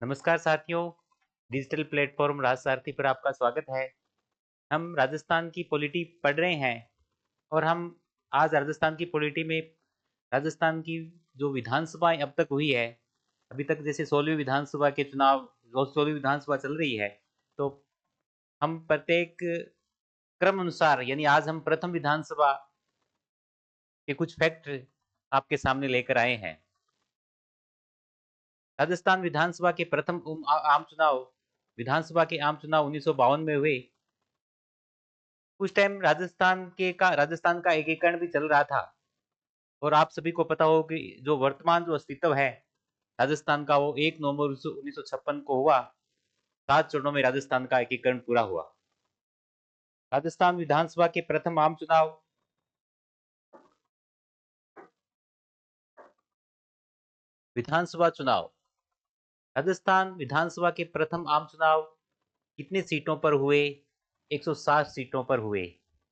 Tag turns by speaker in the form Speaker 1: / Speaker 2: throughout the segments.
Speaker 1: नमस्कार साथियों, digital platform राजसारथी पर आपका स्वागत है। हम राजस्थान की पॉलिटी पढ़ रहे हैं और हम आज राजस्थान की पॉलिटी में राजस्थान की जो विधानसभाएं अब तक हुई है, अभी तक जैसे 16वीं विधानसभा के चुनाव 16वीं विधानसभा चल रही है, तो हम प्रत्येक क्रम अनुसार यानी आज हम प्रथम विधानसभा के कुछ फैक्ट आपके सामने लेकर आए हैं। राजस्थान विधानसभा के प्रथम आम चुनाव विधानसभा के आम चुनाव 1952 में हुए। उस टाइम राजस्थान का एकीकरण भी चल रहा था और आप सभी को पता हो कि जो वर्तमान जो अस्तित्व है राजस्थान का, वो 1 नवंबर 1956 को हुआ। 7 चरणों में राजस्थान का एकीकरण पूरा हुआ। राजस्थान विधानसभा के प्रथम आम चुनाव विधानसभा चुनाव राजस्थान विधानसभा के प्रथम आम चुनाव कितने सीटों पर हुए? 160 सीटों पर हुए।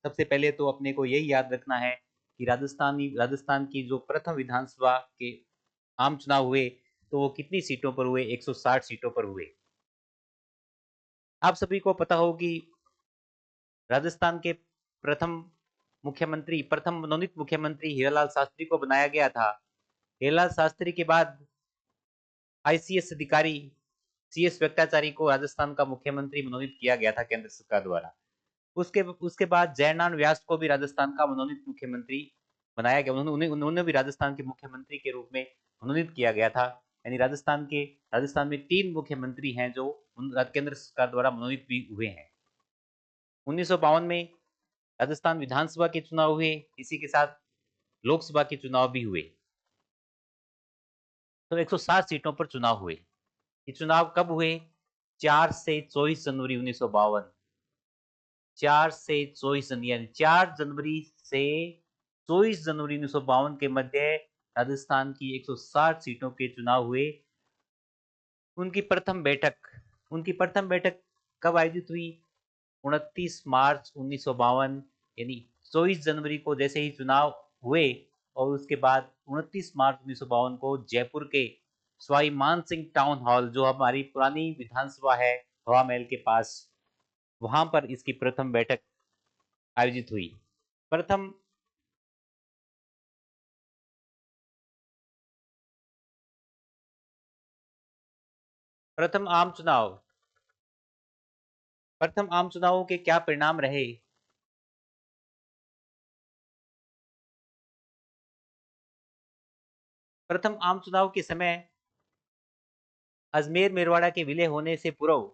Speaker 1: सबसे पहले तो अपने को यही याद रखना है कि राजस्थान की जो प्रथम विधानसभा के आम चुनाव हुए तो वो कितनी सीटों पर हुए? 160 सीटों पर हुए। आप सभी को पता हो कि राजस्थान के प्रथम मनोनीत मुख्यमंत्री हीरालाल शास्त्री को बनाया गया था। हीरालाल शास्त्री के बाद आईसीएस अधिकारी सीएस वेंकटाचारी को राजस्थान का मुख्यमंत्री मनोनीत किया गया था केंद्र सरकार द्वारा। उसके उसके बाद जयनारायण व्यास को भी राजस्थान का मनोनीत मुख्यमंत्री बनाया गया। उन्होंने भी राजस्थान के मुख्यमंत्री के रूप में मनोनीत किया गया था। यानी राजस्थान में 3 मुख्यमंत्री हैं जो केंद्र सरकार द्वारा मनोनीत भी हुए हैं। 1952 में राजस्थान विधानसभा के चुनाव हुए, इसी के साथ लोकसभा के चुनाव भी हुए। तो 160 सीटों पर चुनाव हुए। ये चुनाव कब हुए? 4 से 24 जनवरी 1952। 4 से 24 जनवरी यानी 4 जनवरी से 24 जनवरी 1952 के मध्य राजस्थान की 160 सीटों के चुनाव हुए। उनकी प्रथम बैठक कब आयोजित हुई? 29 मार्च 1952। यानी 24 जनवरी को जैसे ही चुनाव हुए और उसके बाद 29 मार्च 1952 को जयपुर के सवाई मान सिंह टाउन हॉल, जो हमारी पुरानी विधानसभा है हवा महल के पास, वहां पर इसकी प्रथम बैठक आयोजित हुई। प्रथम प्रथम आम चुनाव प्रथम आम चुनावों के क्या परिणाम रहे? प्रथम आम चुनाव के समय अजमेर मेरवाड़ा के विलय होने से पूर्व,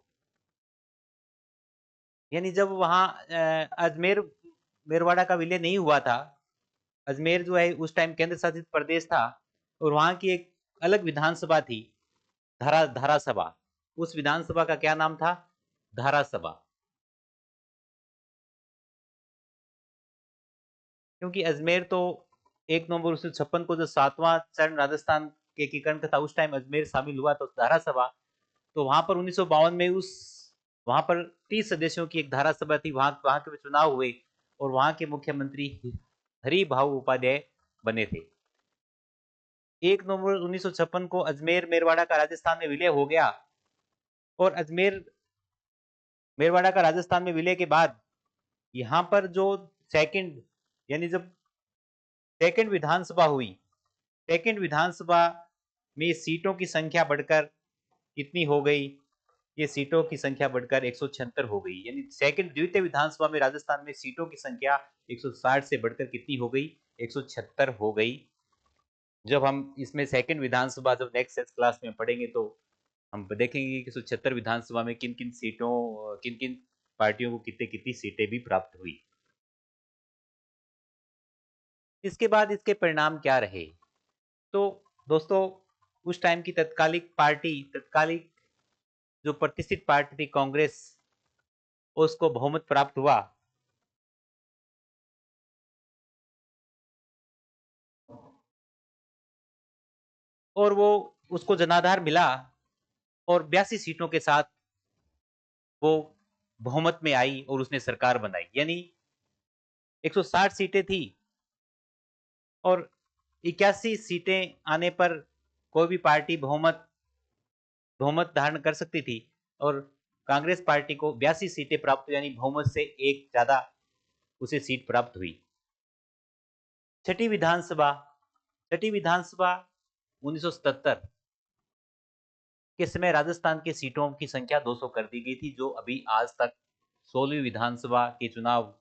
Speaker 1: यानी जब वहां अजमेर मेरवाड़ा का विलय नहीं हुआ था, अजमेर जो है उस टाइम केंद्र शासित प्रदेश था और वहां की एक अलग विधानसभा थी, धारा सभा। उस विधानसभा का क्या नाम था? धारा सभा। क्योंकि अजमेर तो 1 नवंबर 1956 को जो 7वां चरण राजस्थान के एकीकरण का था, उस टाइम अजमेर शामिल हुआ तो धारा सभा। तो वहां पर 1952 में उस वहां पर 30 सदस्यों की एक धारा सभा थी, वहां के चुनाव हुए और वहां के मुख्यमंत्री हरि भाऊ उपाध्याय बने थे। 1 नवंबर 1956 को अजमेर मेरवाड़ा का राजस्थान में विलय हो गया और अजमेर मेरवाड़ा का राजस्थान में विलय के बाद यहाँ पर जो सेकंड यानी जब सेकंड विधानसभा हुई, सेकंड विधानसभा में सीटों की संख्या बढ़कर कितनी हो गई? ये सीटों की संख्या बढ़कर 176 हो गई। यानी सेकंड द्वितीय विधानसभा में राजस्थान में सीटों की संख्या 160 से बढ़कर कितनी हो गई? 176 हो गई। जब हम इसमें सेकंड विधानसभा जब नेक्स्ट क्लास में पढ़ेंगे तो हम देखेंगे कि 176 विधानसभा में किन किन पार्टियों को कितनी कितनी सीटें भी प्राप्त हुई। इसके बाद इसके परिणाम क्या रहे? तो दोस्तों, उस टाइम की तत्कालिक जो प्रतिष्ठित पार्टी थी कांग्रेस, उसको बहुमत प्राप्त हुआ। और वो उसको जनाधार मिला और 82 सीटों के साथ वो बहुमत में आई और उसने सरकार बनाई। यानी 160 सीटें थी और 81 सीटें आने पर कोई भी पार्टी बहुमत बहुमत धारण कर सकती थी और कांग्रेस पार्टी को 82 सीटें प्राप्त हुई, यानी बहुमत से एक ज्यादा उसे सीट प्राप्त हुई। छठी विधानसभा, छठी विधानसभा 1977 के समय राजस्थान के सीटों की संख्या 200 कर दी गई थी, जो अभी आज तक 16वीं विधानसभा के चुनाव,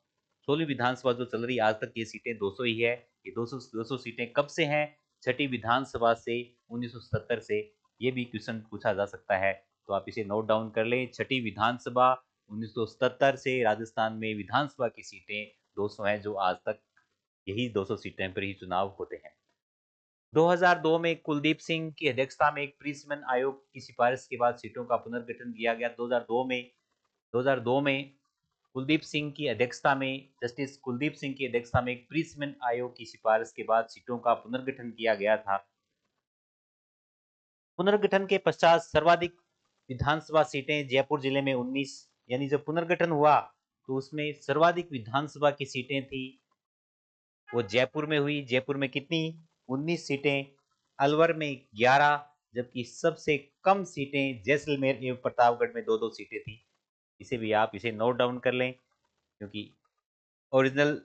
Speaker 1: 16वीं विधानसभा जो चल रही है आज तक ये सीटें 200 ही है। ये 200 सीटें कब से हैं? छठी विधानसभा से 1970 से। ये भी क्वेश्चन पूछा जा सकता है, तो आप इसे नोट डाउन कर लें। छठी विधानसभा 1977 से राजस्थान में विधानसभा की सीटें 200 हैं, जो आज तक यही 200 सीटें पर ही चुनाव होते हैं। 2002 में कुलदीप सिंह की अध्यक्षता में एक प्रिसमन आयोग की सिफारिश के बाद सीटों का पुनर्गठन किया गया। 2002 में कुलदीप सिंह की अध्यक्षता में, जस्टिस कुलदीप सिंह की अध्यक्षता में एक प्रिसमन आयोग की सिफारिश के बाद सीटों का पुनर्गठन किया गया था। पुनर्गठन के पश्चात सर्वाधिक विधानसभा सीटें जयपुर जिले में 19, यानी जब पुनर्गठन हुआ तो उसमें सर्वाधिक विधानसभा की सीटें थी वो जयपुर में हुई। जयपुर में कितनी? 19 सीटें। अलवर में 11, जबकि सबसे कम सीटें जैसलमेर एवं प्रतापगढ़ में 2-2 सीटें थी। इसे भी आप इसे नोट डाउन कर लें, क्योंकि ओरिजिनल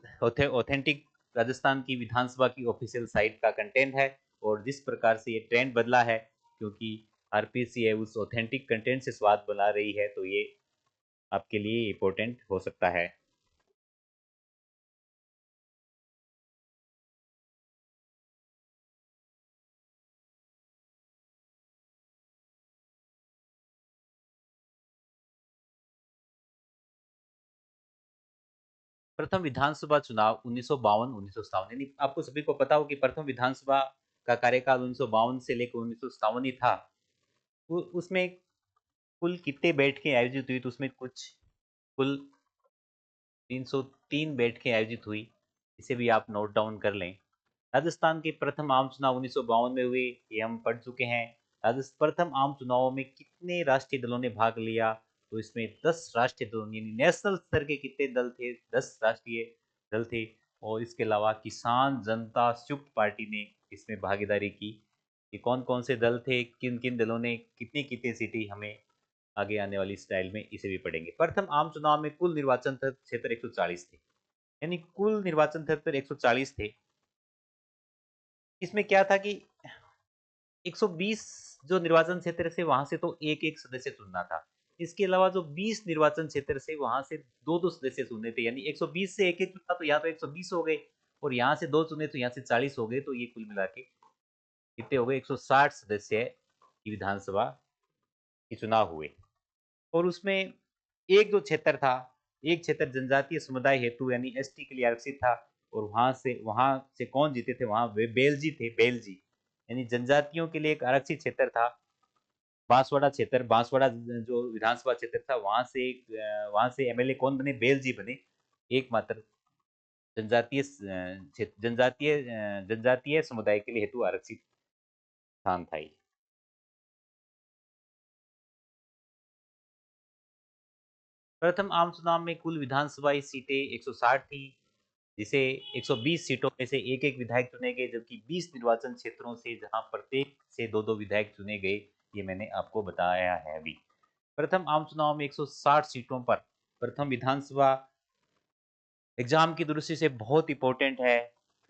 Speaker 1: ऑथेंटिक राजस्थान की विधानसभा की ऑफिशियल साइट का कंटेंट है, और जिस प्रकार से ये ट्रेंड बदला है, क्योंकि आरपीसी है उस ऑथेंटिक कंटेंट से स्वाद बना रही है, तो ये आपके लिए इंपॉर्टेंट हो सकता है। प्रथम विधानसभा चुनाव 1952-1957, यानी आपको सभी को पता हो कि प्रथम विधानसभा का कार्यकाल 1952 से लेकर 1957 ही था। उसमें कुल कितने बैठकें आयोजित हुई? तो उसमें कुछ कुल 303 बैठकें आयोजित हुई। इसे भी आप नोट डाउन कर लें। राजस्थान के प्रथम आम चुनाव 1952 में हुए, ये हम पढ़ चुके हैं। राजस्थान प्रथम आम चुनावों में कितने राष्ट्रीय दलों ने भाग लिया? तो इसमें 10 राष्ट्रीय दलों, यानी नेशनल स्तर के कितने दल थे? 10 राष्ट्रीय दल थे। और इसके अलावा किसान जनता संयुक्त पार्टी ने इसमें भागीदारी की। ये कौन कौन से दल थे, किन किन दलों ने कितनी कितनी सीटें, हमें आगे आने वाली स्टाइल में इसे भी पढ़ेंगे। प्रथम आम चुनाव में कुल निर्वाचन क्षेत्र 140 थे, यानी कुल निर्वाचन क्षेत्र 140 थे। इसमें क्या था कि 120 जो निर्वाचन क्षेत्र से वहां से तो एक एक सदस्य चुनना था। इसके अलावा जो 20 निर्वाचन क्षेत्र से वहां से दो दो सदस्य चुनने थे, यानी 120 से एक एक चुना, तो यहाँ तो 120 हो गए, और यहाँ से दो चुने तो यहाँ से 40 हो गए। तो ये कुल मिला के कितने हो गए? 160 सदस्य की विधानसभा के चुनाव हुए। और उसमें एक जो क्षेत्र था, एक क्षेत्र जनजातीय समुदाय हेतु यानी एसटी के लिए आरक्षित था, और वहां से कौन जीते थे? वहां वे बेलजी थे, बेलजी, यानी जनजातियों के लिए एक आरक्षित क्षेत्र था। बांसवाड़ा क्षेत्र, बांसवाड़ा जो विधानसभा क्षेत्र था, वहां से एमएलए कौन बने? बेलजी बने। एकमात्र जनजातीय जनजातीय समुदाय के लिए हेतु आरक्षित स्थान था ये। प्रथम आम चुनाव में कुल विधानसभाई सीटें 160 थी, जिसे 120 सीटों में से एक एक विधायक चुने गए, जबकि 20 निर्वाचन क्षेत्रों से जहां प्रत्येक से दो दो विधायक चुने गए। ये मैंने आपको बताया है अभी। प्रथम आम चुनाव में 160 सीटों पर प्रथम विधानसभा एग्जाम की दृष्टि से बहुत इंपॉर्टेंट है।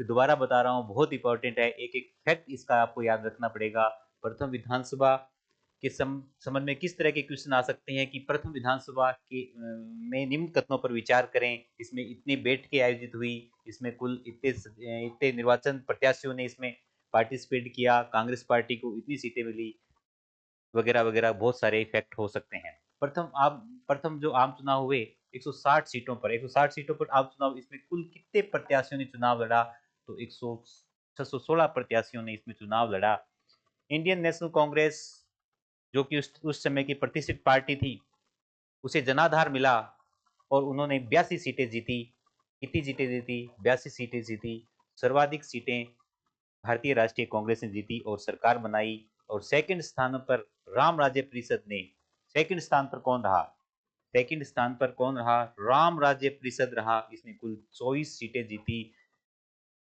Speaker 1: फिर दोबारा बता रहा हूँ, बहुत इंपॉर्टेंट है। एक एक फैक्ट इसका आपको याद रखना पड़ेगा। प्रथम विधानसभा के संबंध में किस तरह के क्वेश्चन आ सकते हैं कि प्रथम विधानसभा के में निम्न कथनों पर विचार करें। इसमें इतनी बैठकें आयोजित हुई, इसमें कुल इतने निर्वाचन प्रत्याशियों ने इसमें पार्टिसिपेट किया, कांग्रेस पार्टी को इतनी सीटें मिली, वगैरह वगैरह बहुत सारे इफेक्ट हो सकते हैं। प्रथम जो आम चुनाव हुए 160 सीटों पर, 160 सीटों पर आम चुनाव, इसमें कुल कितने प्रत्याशियों ने चुनाव लड़ा? तो 616 प्रत्याशियों ने इसमें चुनाव लड़ा। इंडियन नेशनल कांग्रेस, जो कि उस समय की प्रतिष्ठित पार्टी थी, उसे जनाधार मिला और उन्होंने 82 सीटें जीती। कितनी सीटें जीती? 82 सीटें जीती। सर्वाधिक सीटें भारतीय राष्ट्रीय कांग्रेस ने जीती और सरकार बनाई। और सेकंड स्थान पर राम राज्य परिषद ने, सेकंड स्थान पर कौन रहा? सेकंड स्थान पर कौन रहा? राम राज्य परिषद रहा। इसने कुल 24 सीटें जीती।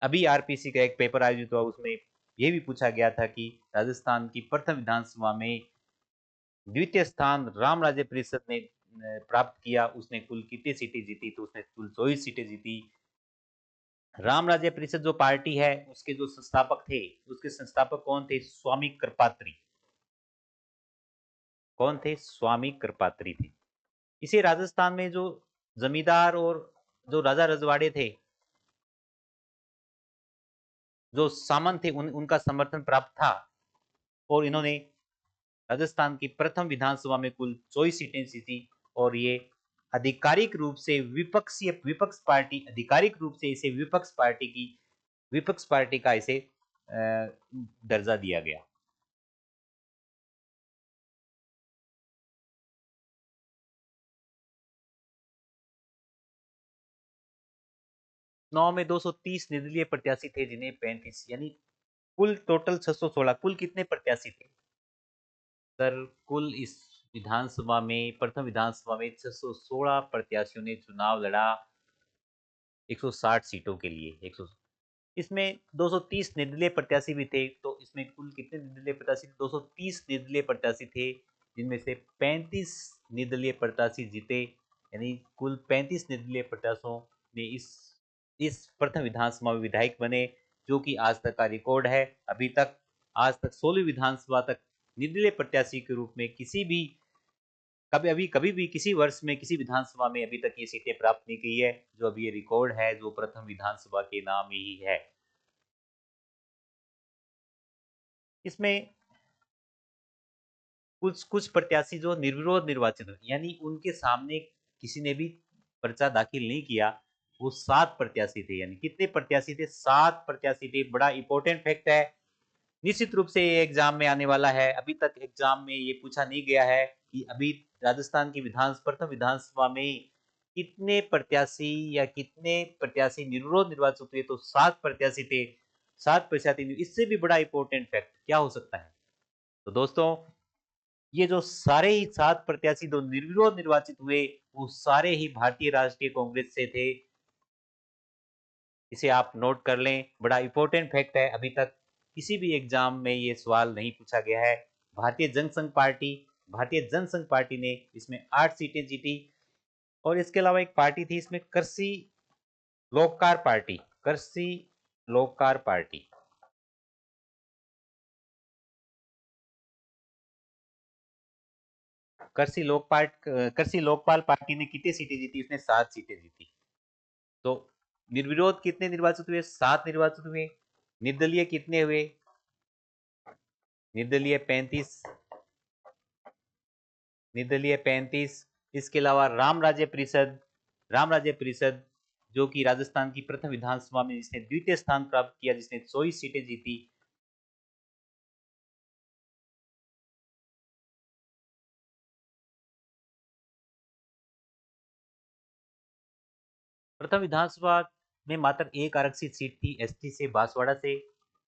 Speaker 1: अभी आरपीसी का एक पेपर आयोजित हुआ, उसमें यह भी पूछा गया था कि राजस्थान की प्रथम विधानसभा में द्वितीय स्थान राम राज्य परिषद ने प्राप्त किया। उसने कुल कितनी सीटें जीती? तो उसने कुल 24 सीटें जीती। राम राज्य परिषद जो पार्टी है उसके जो संस्थापक थे, उसके संस्थापक कौन थे? स्वामी कृपात्री। कौन थे? स्वामी कृपात्री थे। इसे राजस्थान में जो जमींदार और जो राजा रजवाड़े थे, जो सामंत थे, उनका समर्थन प्राप्त था और इन्होंने राजस्थान की प्रथम विधानसभा में कुल 24 सीटें जीती। और ये आधिकारिक रूप से विपक्ष पार्टी, आधिकारिक रूप से इसे विपक्ष पार्टी का इसे दर्जा दिया गया। चुनाव में 230 निर्दलीय प्रत्याशी थे, जिन्हें 35 यानी कुल टोटल 616। कुल कितने प्रत्याशी थे सर? कुल इस विधानसभा में, प्रथम विधानसभा में 616 प्रत्याशियों ने चुनाव लड़ा 160 सीटों के लिए। 100, इसमें 230 निर्दलीय प्रत्याशी भी थे। तो इसमें कुल कितने निर्दलीय प्रत्याशी? 230 निर्दलीय प्रत्याशी थे, जिनमें से 35 निर्दलीय प्रत्याशी जीते। यानी कुल 35 निर्दलीय प्रत्याशियों ने इस प्रथम विधानसभा में विधायक बने, जो कि आज तक का रिकॉर्ड है। अभी तक आज तक 16वीं विधानसभा तक निर्दलीय प्रत्याशी के रूप में कभी भी किसी वर्ष में किसी विधानसभा में अभी तक ये सीटें प्राप्त नहीं की है। जो अभी ये रिकॉर्ड है, जो प्रथम विधानसभा के नाम ही है। इसमें कुछ कुछ प्रत्याशी जो निर्विरोध निर्वाचित, यानी उनके सामने किसी ने भी पर्चा दाखिल नहीं किया, वो 7 प्रत्याशी थे। यानी कितने प्रत्याशी थे? 7 प्रत्याशी थे। बड़ा इंपॉर्टेंट फैक्ट है, निश्चित रूप से ये एग्जाम में आने वाला है। अभी तक एग्जाम में ये पूछा नहीं गया है कि अभी राजस्थान की प्रथम विधानसभा में कितने प्रत्याशी या कितने प्रत्याशी निर्विरोध निर्वाचित हुए। तो 7 प्रत्याशी थे। 7 प्रत्याशी। इससे भी बड़ा इंपॉर्टेंट फैक्ट क्या हो सकता है? तो दोस्तों, ये जो सारे ही 7 प्रत्याशी जो निर्विरोध निर्वाचित हुए, वो सारे ही भारतीय राष्ट्रीय कांग्रेस से थे। इसे आप नोट कर लें, बड़ा इंपॉर्टेंट फैक्ट है। अभी तक किसी भी एग्जाम में ये सवाल नहीं पूछा गया है। भारतीय जनसंघ पार्टी ने इसमें 8 सीटें जीती। और इसके अलावा एक पार्टी थी इसमें, कृषि लोककार पार्टी। कृषि लोककार पार्टी। कृषि लोकपाल पार्टी ने कितनी सीटें जीती? उसने 7 सीटें जीती। तो निर्विरोध कितने निर्वाचित हुए? 7 निर्वाचित हुए। निर्दलीय कितने हुए? निर्दलीय 35। निर्दलीय 35। इसके अलावा राम राज्य परिषद जो कि राजस्थान की प्रथम विधानसभा में जिसने द्वितीय स्थान प्राप्त किया, जिसने 24 सीटें जीती। प्रथम विधानसभा में मात्र एक आरक्षित सीट थी, एसटी से, बांसवाड़ा से,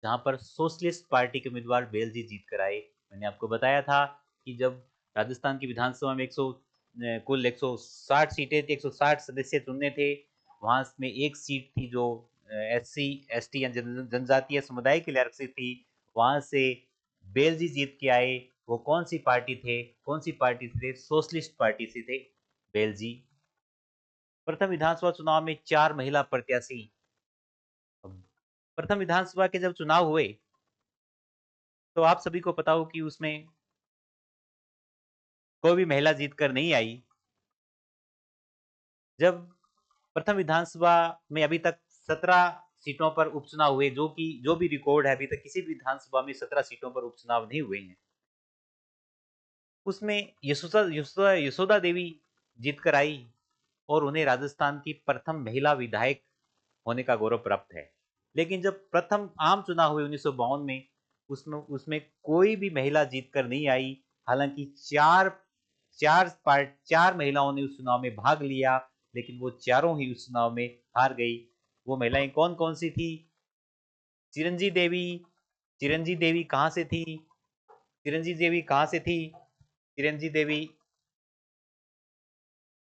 Speaker 1: जहां पर सोशलिस्ट पार्टी के उम्मीदवार बेलजी जीत कर आए। मैंने आपको बताया था कि जब राजस्थान की विधानसभा में कुल 160 सीटें थी, 160 सदस्य चुनने थे। वहां में एक सीट थी जो एससी एसटी या जनजातीय समुदाय के लिए आरक्षित थी। वहां से बेलजी जीत के आए। वो कौन सी पार्टी थे? सोशलिस्ट पार्टी से थे बेलजी। प्रथम विधानसभा चुनाव में 4 महिला प्रत्याशी। प्रथम विधानसभा के जब चुनाव हुए, तो आप सभी को पता हो कि उसमें कोई भी महिला जीतकर नहीं आई। जब प्रथम विधानसभा में अभी तक 17 सीटों पर उपचुनाव हुए, जो भी रिकॉर्ड है, अभी तक किसी भी विधानसभा में 17 सीटों पर उपचुनाव नहीं हुए हैं। उसमें यशोदा देवी जीतकर आई और उन्हें राजस्थान की प्रथम महिला विधायक होने का गौरव प्राप्त है। लेकिन जब प्रथम आम चुनाव हुए 1952 में, उसमें कोई भी महिला जीतकर नहीं आई। हालांकि चार महिलाओं ने उस चुनाव में भाग लिया, लेकिन वो चारों ही उस चुनाव में हार गई। वो महिलाएं कौन कौन सी थी? चिरंजी देवी। चिरंजी देवी कहां से थी? चिरंजी देवी कहां से थी? चिरंजी देवी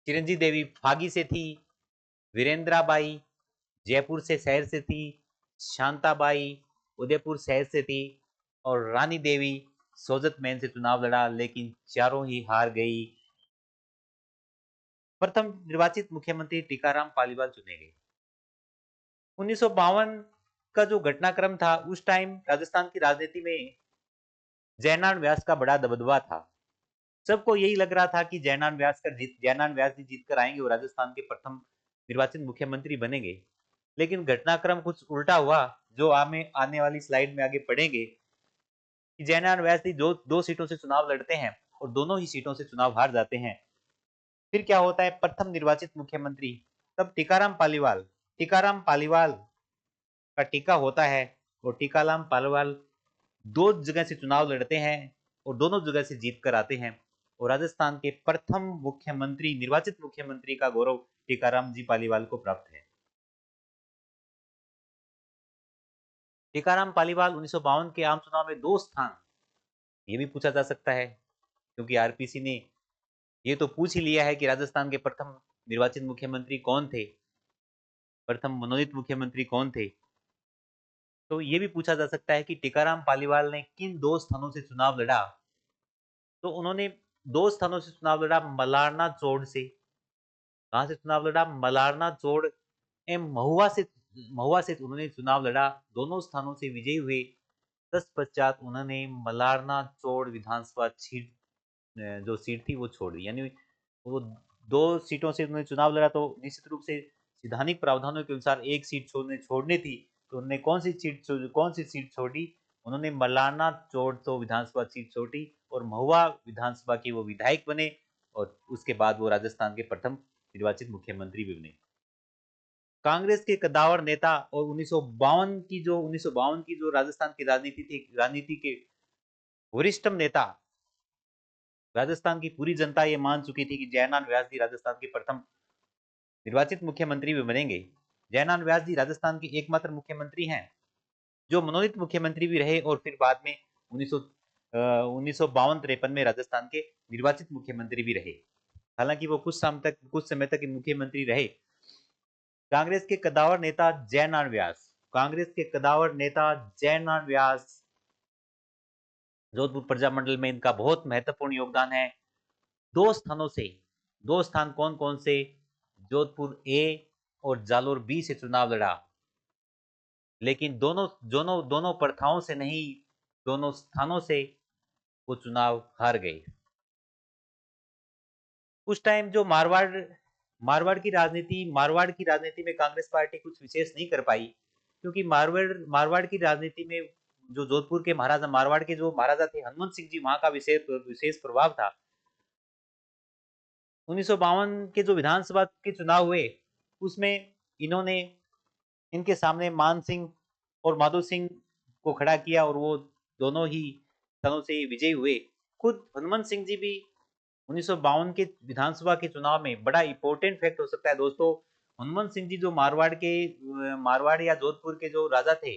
Speaker 1: चिरंजी देवी फागी से थी। वीरेंद्रा बाई जयपुर से शहर से थी। शांताबाई उदयपुर शहर से थी। और रानी देवी सोजत मैन से चुनाव लड़ा, लेकिन चारों ही हार गई। प्रथम निर्वाचित मुख्यमंत्री टीकाराम पालीवाल चुने गए। 1952 का जो घटनाक्रम था, उस टाइम राजस्थान की राजनीति में जयनारायण व्यास का बड़ा दबदबा था। सबको यही लग रहा था कि जयनारायण व्यास जी जीत कर आएंगे और राजस्थान के प्रथम निर्वाचित मुख्यमंत्री बनेंगे। लेकिन घटनाक्रम कुछ उल्टा हुआ, जो आने वाली स्लाइड में आगे पढ़ेंगे कि जयनारायण व्यास जी दो सीटों से चुनाव लड़ते हैं और दोनों ही सीटों से चुनाव हार जाते हैं। फिर क्या होता है, प्रथम निर्वाचित मुख्यमंत्री तब टीकाराम पालीवाल का टीका होता है, और टीकाराम पालीवाल दो जगह से चुनाव लड़ते हैं और दोनों जगह से जीत कर आते हैं, और राजस्थान के प्रथम निर्वाचित मुख्यमंत्री का गौरव टीकाराम जी पालीवाल को प्राप्त है। टीकाराम पालीवाल 1952 के आम चुनाव में 2 स्थान, ये भी पूछा जा सकता है क्योंकि आरपीसी ने ये तो पूछ ही लिया है कि राजस्थान के प्रथम निर्वाचित मुख्यमंत्री कौन थे, प्रथम मनोनीत मुख्यमंत्री कौन थे। तो ये भी पूछा जा सकता है कि टीकाराम पालीवाल ने किन 2 स्थानों से चुनाव लड़ा। तो उन्होंने 2 स्थानों से चुनाव लड़ा, मलारना चौड़ से। कहां से चुनाव लड़ा? मलारना चौड़ एवं महुआ से उन्होंने चुनाव लड़ा। दोनों स्थानों से विजयी हुए। तत्पश्चात उन्होंने मलारना चौड़ विधानसभा सीट जो सीट थी वो छोड़ दी, यानी वो 2 सीटों से उन्होंने चुनाव लड़ा, तो निश्चित रूप से संवैधानिक प्रावधानों के अनुसार एक सीट छोड़नी थी। तो उन्होंने कौन सी सीट छोड़ी? उन्होंने मलारना चौड़ तो विधानसभा सीट छोड़ी और महुआ विधानसभा के वो विधायक बने, और उसके बाद वो राजस्थान के प्रथम निर्वाचित मुख्यमंत्री भी बने। कांग्रेस के कद्दावर नेता और 1952 की जो राजस्थान की राजनीति के वरिष्ठतम नेता, राजस्थान की पूरी जनता ये मान चुकी थी कि जयनारायण व्यास जी राजस्थान के प्रथम निर्वाचित मुख्यमंत्री भी बनेंगे। जयनारायण व्यास जी राजस्थान के एकमात्र मुख्यमंत्री हैं जो मनोनीत मुख्यमंत्री भी रहे, और फिर बाद में 1952-53 में राजस्थान के निर्वाचित मुख्यमंत्री भी रहे। हालांकि वो कुछ समय तक मुख्यमंत्री रहे। कांग्रेस के कद्दावर नेता जयनारायण व्यास, जोधपुर प्रजामंडल में इनका बहुत महत्वपूर्ण योगदान है। 2 स्थान कौन कौन से? जोधपुर ए और जालोर बी से चुनाव लड़ा, लेकिन दोनों प्रथाओं से नहीं, दोनों स्थानों से वो चुनाव हार गए। उस टाइम जो मारवाड़ की राजनीति में कांग्रेस पार्टी कुछ विशेष नहीं कर पाई, क्योंकि मारवाड़ की राजनीति में जो जोधपुर के मारवाड़ के जो महाराजा थे हनुमंत सिंह जी, वहां का विशेष प्रभाव था। 1952 के जो विधानसभा के चुनाव हुए, उसमें इनके सामने मान सिंह और माधो सिंह को खड़ा किया, और वो दोनों ही स्थानों से विजयी हुए। खुद हनुमंत सिंह जी भी 1952 के विधानसभा के चुनाव में, बड़ा इंपॉर्टेंट फैक्ट हो सकता है दोस्तों, हनुमंत सिंह जी जो मारवाड़ या जोधपुर के जो राजा थे,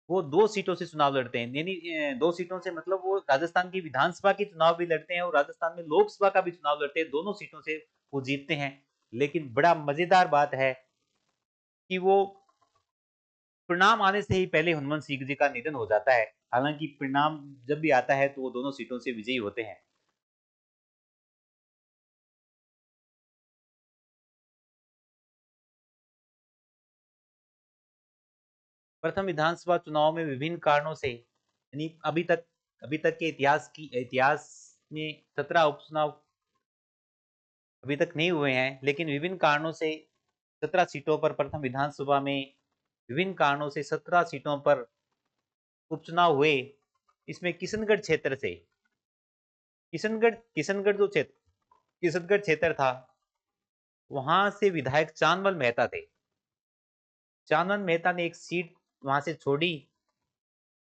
Speaker 1: वो 2 सीटों से चुनाव लड़ते हैं। यानी 2 सीटों से मतलब वो राजस्थान की विधानसभा के चुनाव भी लड़ते हैं और राजस्थान में लोकसभा का भी चुनाव लड़ते हैं। दोनों सीटों से वो जीतते हैं। लेकिन बड़ा मजेदार बात है कि वो परिणाम आने से ही पहले हनुमंत सिंह जी का निधन हो जाता है। हालांकि परिणाम जब भी आता है तो वो दोनों सीटों से विजयी होते हैं। प्रथम विधानसभा चुनाव में विभिन्न कारणों से, यानी अभी तक के इतिहास में 17 उपचुनाव अभी तक नहीं हुए हैं, लेकिन विभिन्न कारणों से 17 सीटों पर प्रथम विधानसभा में विभिन्न कारणों से 17 सीटों पर उपचुनाव हुए। इसमें किशनगढ़ क्षेत्र से किशनगढ़ जो क्षेत्र किशनगढ़ क्षेत्र था, वहां से विधायक चांदमल मेहता थे। चांदमल मेहता ने एक सीट वहां से छोड़ी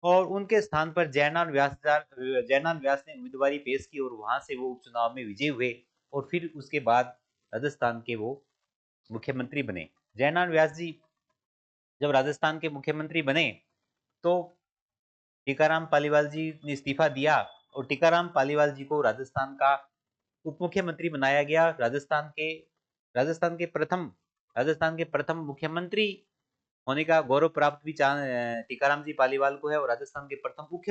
Speaker 1: और उनके स्थान पर जयनारायण व्यास ने उम्मीदवारी पेश की, और वहां से वो उपचुनाव में विजयी हुए, और फिर उसके बाद राजस्थान के वो मुख्यमंत्री बने। जयनारायण व्यास जी जब राजस्थान के मुख्यमंत्री बने तो टीकाराम पालीवाल जी ने इस्तीफा दिया, और टीकाराम पालीवाल जी को राजस्थान का उप मुख्यमंत्री बनाया गया। राजस्थान के प्रथम मुख्यमंत्री होने का गौरव प्राप्त भी टीकाराम जी पालीवाल को है, और राजस्थान के प्रथम उप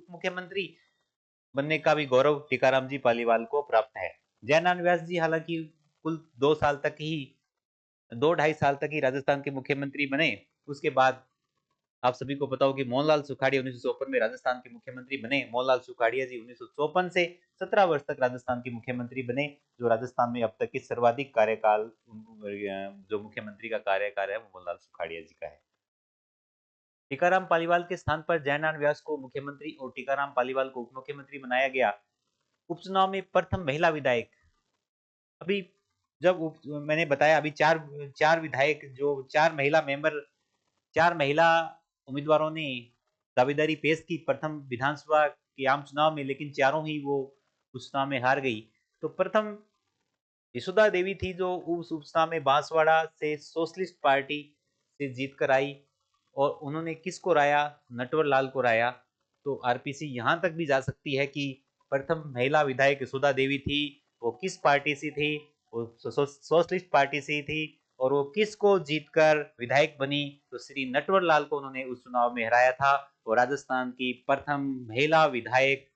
Speaker 1: मुख्यमंत्री बनने का भी गौरव टीकाराम जी पालीवाल को प्राप्त है। जयनारायण व्यास जी हालांकि कुल 2 ढाई साल तक ही राजस्थान के मुख्यमंत्री बने। उसके बाद आप सभी को पता हो कि मोहनलाल सुखाड़िया 1954 में राजस्थान के मुख्यमंत्री बने। मोहनलाल सुखाड़िया जी 1954 से 17 वर्ष तक राजस्थान के मुख्यमंत्री बने, जो राजस्थान में अब तक की सर्वाधिक कार्यकाल जो मुख्यमंत्री का कार्यकाल है वो मोहनलाल सुखाड़िया जी का है। टीकाराम पालीवाल के स्थान पर जयनारायण व्यास को मुख्यमंत्री और टीकाराम पालीवाल को उप मुख्यमंत्री बनाया गया। उपचुनाव में प्रथम महिला विधायक, अभी जब मैंने बताया अभी चार विधायक जो 4 महिला उम्मीदवारों ने दावेदारी पेश की प्रथम विधानसभा के आम चुनाव में, लेकिन चारों ही वो उस चुनाव में हार गई। तो प्रथम यशोदा देवी थी जो उस उपचुनाव में बांसवाड़ा से सोशलिस्ट पार्टी से जीत कर आई, और उन्होंने किसको राया? नटवर लाल को राया। तो आरपीसी यहां तक भी जा सकती है कि प्रथम महिला विधायक यशोदा देवी थी, वो किस पार्टी से थी? वो सोशलिस्ट पार्टी से थी। और वो किसको जीतकर विधायक बनी? तो श्री नटवर लाल को उन्होंने उस चुनाव में हराया था, और राजस्थान की प्रथम महिला विधायक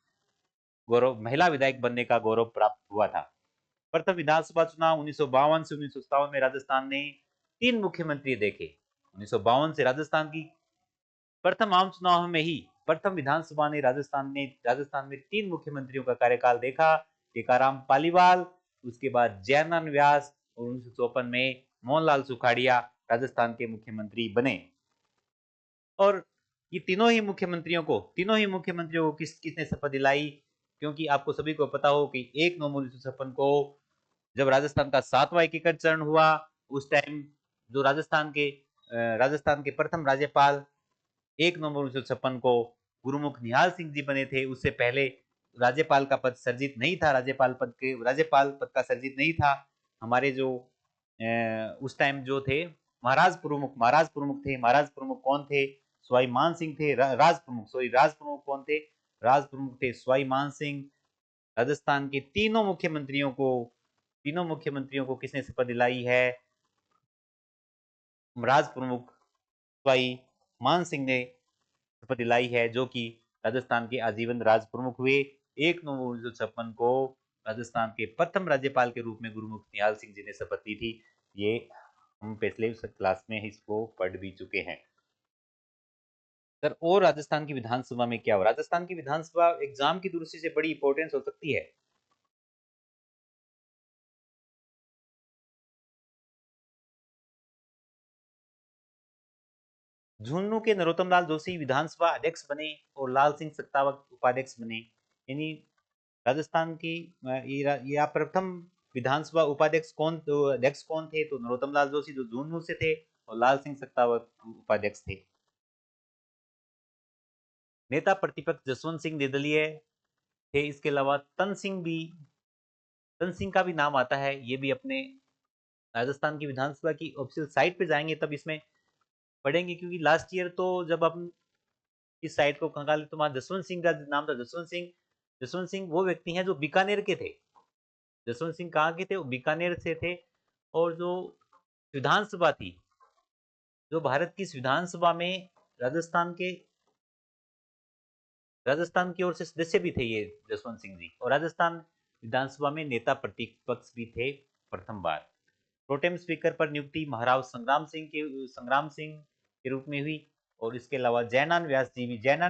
Speaker 1: बनने का गौरव प्राप्त हुआ था। प्रथम विधानसभा चुनाव 1952 से 1957 में राजस्थान ने 3 मुख्यमंत्री देखे। 1952 से राजस्थान की प्रथम आम चुनाव में ही प्रथम विधानसभा ने राजस्थान में 3 मुख्यमंत्रियों का कार्यकाल देखा। टीकाराम पालीवाल, उसके बाद जयनारायण व्यास, और 1954 में मोहनलाल सुखाड़िया राजस्थान के मुख्यमंत्री बने। और ये तीनों ही मुख्यमंत्रियों को किसने शपथ दिलाई? क्योंकि आपको सभी को पता हो कि 1 नवंबर 1956 को जब राजस्थान का 7वां एकीकरण हुआ, उस टाइम जो राजस्थान के प्रथम राज्यपाल 1 नवंबर 1956 को गुरुमुख निहाल सिंह जी बने थे। उससे पहले राज्यपाल का पद सर्जित नहीं था, राज्यपाल पद का सर्जित नहीं था। हमारे जो उस टाइम जो थे महाराज प्रमुख थे। महाराज प्रमुख कौन थे? सवाई मान सिंह थे। राज प्रमुख कौन थे? राज प्रमुख थे सवाई मान सिंह। राजस्थान के तीनों मुख्यमंत्रियों को किसने शपथ दिलाई है? राज प्रमुख सवाई मान सिंह ने शपथ दिलाई है, जो कि राजस्थान के आजीवन राज प्रमुख हुए। 1 नवंबर 1956 को राजस्थान के प्रथम राज्यपाल के रूप में गुरुमुख निहाल सिंह जी ने शपथ ली थी। ये हम पिछले क्लास में इसको पढ़ भी चुके हैं सर। और राजस्थान की विधानसभा में क्या हो? राजस्थान की विधानसभा एग्जाम की दृष्टि से बड़ी इंपॉर्टेंस हो सकती है। झुंझुनू के नरोत्तम लाल जोशी विधानसभा अध्यक्ष बने और लाल सिंह सत्तावक उपाध्यक्ष बने। यानी राजस्थान की ये प्रथम विधानसभा अध्यक्ष कौन थे? तो नरोत्तम लाल जोशी जो झुंझुनू से थे, और लाल सिंह सत्तावक उपाध्यक्ष थे। नेता प्रतिपक्ष जसवंत सिंह निर्दलीय थे। इसके अलावा तन सिंह का भी नाम आता है। ये भी अपने राजस्थान की विधानसभा की ऑफिशियल साइट पे जाएंगे तब इसमें पढ़ेंगे, क्योंकि लास्ट ईयर तो जब हम इस साइट को खंगाले तो वहां जसवंत सिंह का नाम था। जसवंत सिंह वो व्यक्ति हैं जो बीकानेर के थे। जसवंत सिंह कहाँ के थे? वो बीकानेर से थे। और जो विधानसभा थी, जो भारत की विधानसभा में राजस्थान की ओर से सदस्य भी थे ये जसवंत सिंह जी, और राजस्थान विधानसभा में नेता प्रतिपक्ष भी थे प्रथम बार। प्रोटेम स्पीकर पर नियुक्ति महाराव संग्राम सिंह के रूप में हुई। और इसके अलावा जयनारायण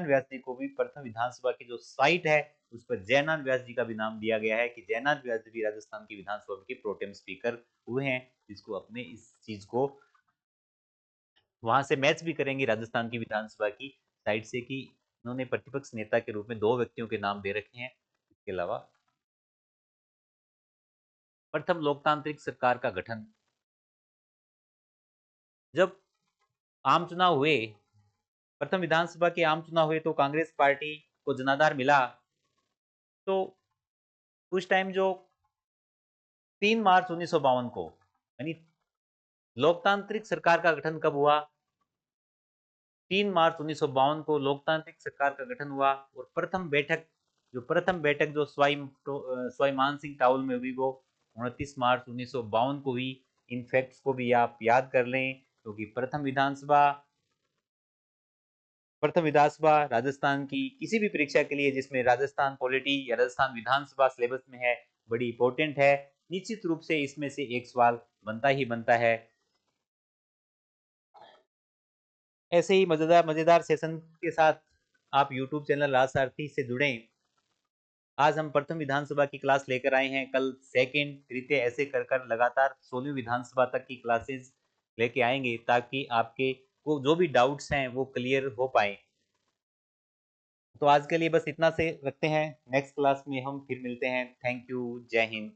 Speaker 1: व्यास जी को भी प्रथम विधानसभा की जो साइट है उस पर जयनारायण व्यास जी का भी नाम दिया गया है कि जयनारायण व्यास जी भी राजस्थान की विधानसभा के प्रोटेम स्पीकर हुए हैं। जिसको अपने इस चीज को वहां से मैच भी करेंगे राजस्थान की विधानसभा की साइड से कि उन्होंने प्रतिपक्ष नेता के रूप में 2 व्यक्तियों के नाम दे रखे हैं। इसके अलावा प्रथम लोकतांत्रिक सरकार का गठन, जब आम चुनाव हुए, प्रथम विधानसभा के आम चुनाव हुए तो कांग्रेस पार्टी को जनाधार मिला। तो उस टाइम जो 3 मार्च 1952 को, यानी लोकतांत्रिक सरकार का गठन कब हुआ? 3 मार्च 1952 को लोकतांत्रिक सरकार का गठन हुआ। और प्रथम बैठक जो सवाई मान सिंह टाउन में हुई वो 29 मार्च 1952 को हुई। इन फैक्ट्स को भी आप याद कर लें, क्योंकि प्रथम विधानसभा प्रथम विधानसभा राजस्थान की किसी भी परीक्षा के लिए जिसमें राजस्थान पॉलिटी या राजस्थान विधानसभा सिलेबस में है, बड़ी इंपॉर्टेंट है। निश्चित रूप से इसमें से एक सवाल बनता ही बनता है। ऐसे ही मजेदार मजेदार सेशन के साथ आप यूट्यूब चैनल राज सारथी से जुड़ें। आज हम प्रथम विधानसभा की क्लास लेकर आए हैं, कल सेकंड, तृतीय, ऐसे कर कर लगातार 16वीं विधानसभा तक की क्लासेस लेके आएंगे ताकि आपके को जो भी डाउट्स हैं वो क्लियर हो पाए। तो आज के लिए बस इतना से रखते हैं, नेक्स्ट क्लास में हम फिर मिलते हैं। थैंक यू, जय हिंद।